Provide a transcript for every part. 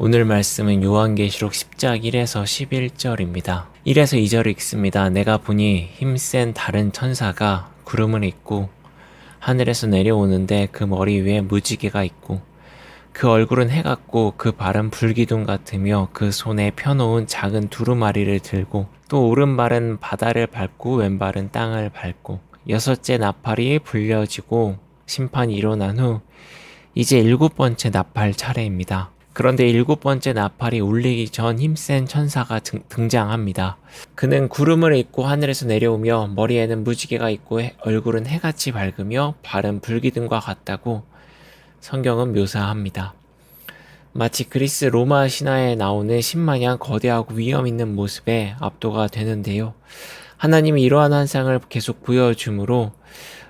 오늘 말씀은 요한계시록 10장 1에서 11절입니다. 1에서 2절을 읽습니다. 내가 보니 힘센 다른 천사가 구름을 입고 하늘에서 내려오는데 그 머리 위에 무지개가 있고 그 얼굴은 해 같고 그 발은 불기둥 같으며 그 손에 펴놓은 작은 두루마리를 들고 또 오른발은 바다를 밟고 왼발은 땅을 밟고 여섯째 나팔이 불려지고 심판이 일어난 후 이제 일곱 번째 나팔 차례입니다. 그런데 일곱 번째 나팔이 울리기 전 힘센 천사가 등장합니다. 그는 구름을 입고 하늘에서 내려오며 머리에는 무지개가 있고 얼굴은 해같이 밝으며 발은 불기둥과 같다고 성경은 묘사합니다. 마치 그리스 로마 신화에 나오는 신마냥 거대하고 위험 있는 모습에 압도가 되는데요. 하나님이 이러한 환상을 계속 보여주므로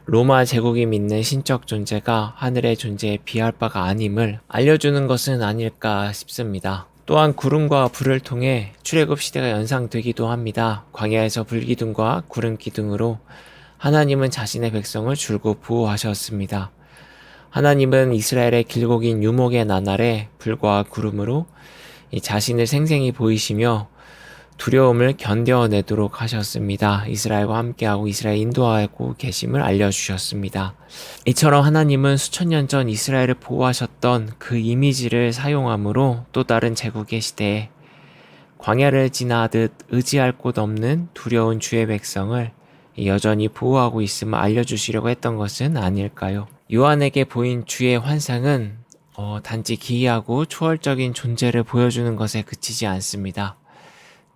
로마 제국이 믿는 신적 존재가 하늘의 존재에 비할 바가 아님을 알려주는 것은 아닐까 싶습니다. 또한 구름과 불을 통해 출애굽 시대가 연상되기도 합니다. 광야에서 불기둥과 구름 기둥으로 하나님은 자신의 백성을 줄곧 보호하셨습니다. 하나님은 이스라엘의 길고 긴 유목의 나날에 불과 구름으로 자신을 생생히 보이시며 두려움을 견뎌내도록 하셨습니다. 이스라엘과 함께하고 이스라엘 인도하고 계심을 알려주셨습니다. 이처럼 하나님은 수천 년 전 이스라엘을 보호하셨던 그 이미지를 사용함으로 또 다른 제국의 시대에 광야를 지나듯 의지할 곳 없는 두려운 주의 백성을 여전히 보호하고 있음을 알려주시려고 했던 것은 아닐까요? 요한에게 보인 주의 환상은 단지 기이하고 초월적인 존재를 보여주는 것에 그치지 않습니다.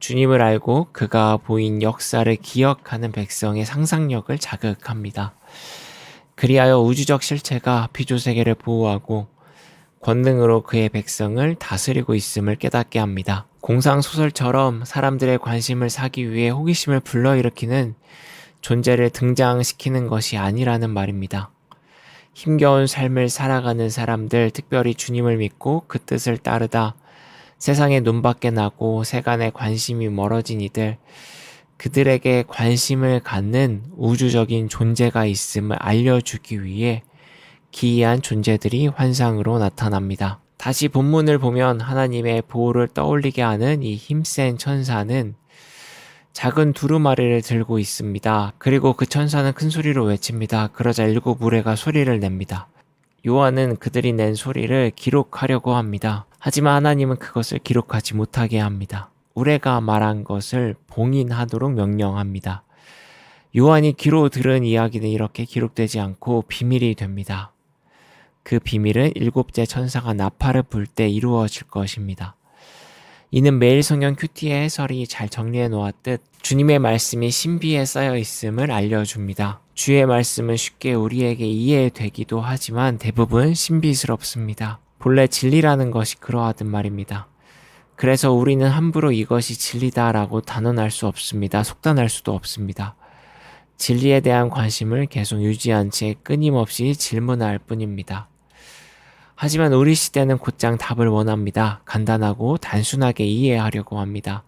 주님을 알고 그가 보인 역사를 기억하는 백성의 상상력을 자극합니다. 그리하여 우주적 실체가 피조세계를 보호하고 권능으로 그의 백성을 다스리고 있음을 깨닫게 합니다. 공상소설처럼 사람들의 관심을 사기 위해 호기심을 불러일으키는 존재를 등장시키는 것이 아니라는 말입니다. 힘겨운 삶을 살아가는 사람들, 특별히 주님을 믿고 그 뜻을 따르다 세상에 눈밖에 나고 세간에 관심이 멀어진 이들, 그들에게 관심을 갖는 우주적인 존재가 있음을 알려주기 위해 기이한 존재들이 환상으로 나타납니다. 다시 본문을 보면 하나님의 보호를 떠올리게 하는 이 힘센 천사는 작은 두루마리를 들고 있습니다. 그리고 그 천사는 큰 소리로 외칩니다. 그러자 일곱 무리가 소리를 냅니다. 요한은 그들이 낸 소리를 기록하려고 합니다. 하지만 하나님은 그것을 기록하지 못하게 합니다. 우레가 말한 것을 봉인하도록 명령합니다. 요한이 귀로 들은 이야기는 이렇게 기록되지 않고 비밀이 됩니다. 그 비밀은 일곱째 천사가 나팔을 불 때 이루어질 것입니다. 이는 매일 성경 큐티의 해설이 잘 정리해 놓았듯 주님의 말씀이 신비에 쌓여 있음을 알려줍니다. 주의 말씀은 쉽게 우리에게 이해되기도 하지만 대부분 신비스럽습니다. 본래 진리라는 것이 그러하단 말입니다. 그래서 우리는 함부로 이것이 진리다라고 단언할 수 없습니다. 속단할 수도 없습니다. 진리에 대한 관심을 계속 유지한 채 끊임없이 질문할 뿐입니다. 하지만 우리 시대는 곧장 답을 원합니다. 간단하고 단순하게 이해하려고 합니다.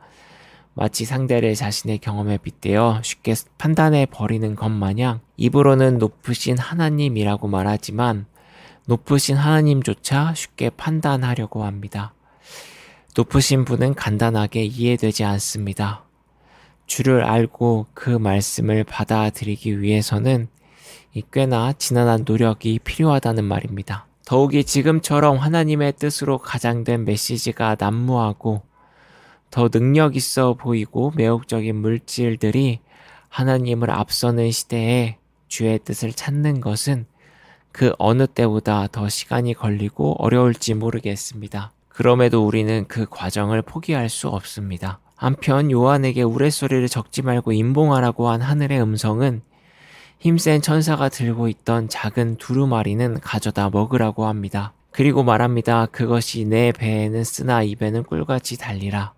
마치 상대를 자신의 경험에 빗대어 쉽게 판단해 버리는 것 마냥 입으로는 높으신 하나님이라고 말하지만 높으신 하나님조차 쉽게 판단하려고 합니다. 높으신 분은 간단하게 이해되지 않습니다. 주를 알고 그 말씀을 받아들이기 위해서는 꽤나 지난한 노력이 필요하다는 말입니다. 더욱이 지금처럼 하나님의 뜻으로 가장된 메시지가 난무하고 더 능력 있어 보이고 매혹적인 물질들이 하나님을 앞서는 시대에 주의 뜻을 찾는 것은 그 어느 때보다 더 시간이 걸리고 어려울지 모르겠습니다. 그럼에도 우리는 그 과정을 포기할 수 없습니다. 한편 요한에게 우레소리를 적지 말고 임봉하라고 한 하늘의 음성은 힘센 천사가 들고 있던 작은 두루마리는 가져다 먹으라고 합니다. 그리고 말합니다. 그것이 내 배에는 쓰나 입에는 꿀같이 달리라.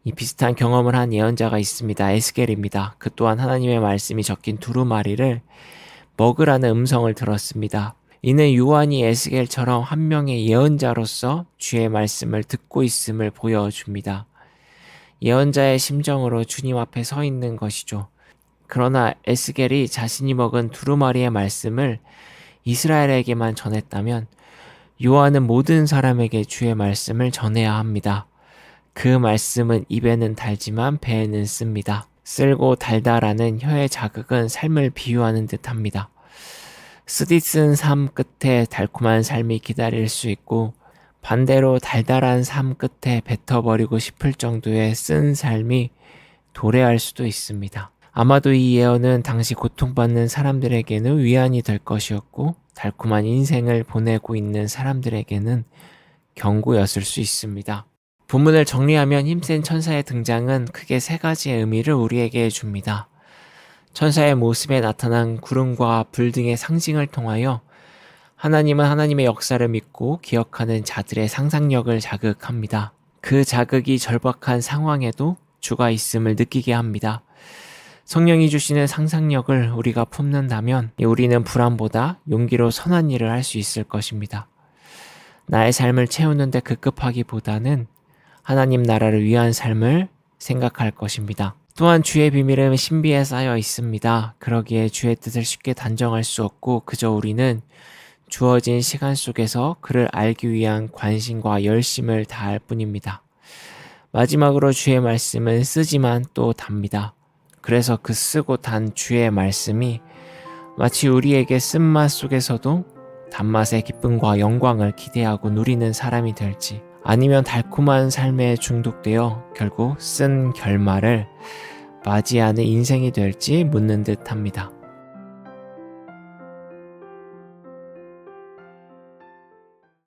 이 비슷한 경험을 한 예언자가 있습니다. 에스겔입니다. 그 또한 하나님의 말씀이 적힌 두루마리를 먹으라는 음성을 들었습니다. 이는 요한이 에스겔처럼 한 명의 예언자로서 주의 말씀을 듣고 있음을 보여줍니다. 예언자의 심정으로 주님 앞에 서 있는 것이죠. 그러나 에스겔이 자신이 먹은 두루마리의 말씀을 이스라엘에게만 전했다면 요한은 모든 사람에게 주의 말씀을 전해야 합니다. 그 말씀은 입에는 달지만 배에는 씁니다. 쓸고 달다라는 혀의 자극은 삶을 비유하는 듯합니다. 쓰디쓴 삶 끝에 달콤한 삶이 기다릴 수 있고 반대로 달달한 삶 끝에 뱉어버리고 싶을 정도의 쓴 삶이 도래할 수도 있습니다. 아마도 이 예언은 당시 고통받는 사람들에게는 위안이 될 것이었고 달콤한 인생을 보내고 있는 사람들에게는 경고였을 수 있습니다. 본문을 정리하면 힘센 천사의 등장은 크게 세 가지의 의미를 우리에게 줍니다. 천사의 모습에 나타난 구름과 불 등의 상징을 통하여 하나님은 하나님의 역사를 믿고 기억하는 자들의 상상력을 자극합니다. 그 자극이 절박한 상황에도 주가 있음을 느끼게 합니다. 성령이 주시는 상상력을 우리가 품는다면 우리는 불안보다 용기로 선한 일을 할 수 있을 것입니다. 나의 삶을 채우는데 급급하기보다는 하나님 나라를 위한 삶을 생각할 것입니다. 또한 주의 비밀은 신비에 쌓여 있습니다. 그러기에 주의 뜻을 쉽게 단정할 수 없고 그저 우리는 주어진 시간 속에서 그를 알기 위한 관심과 열심을 다할 뿐입니다. 마지막으로 주의 말씀은 쓰지만 또 답니다. 그래서 그 쓰고 단 주의 말씀이 마치 우리에게 쓴맛 속에서도 단맛의 기쁨과 영광을 기대하고 누리는 사람이 될지 아니면 달콤한 삶에 중독되어 결국 쓴 결말을 맞이하는 인생이 될지 묻는 듯합니다.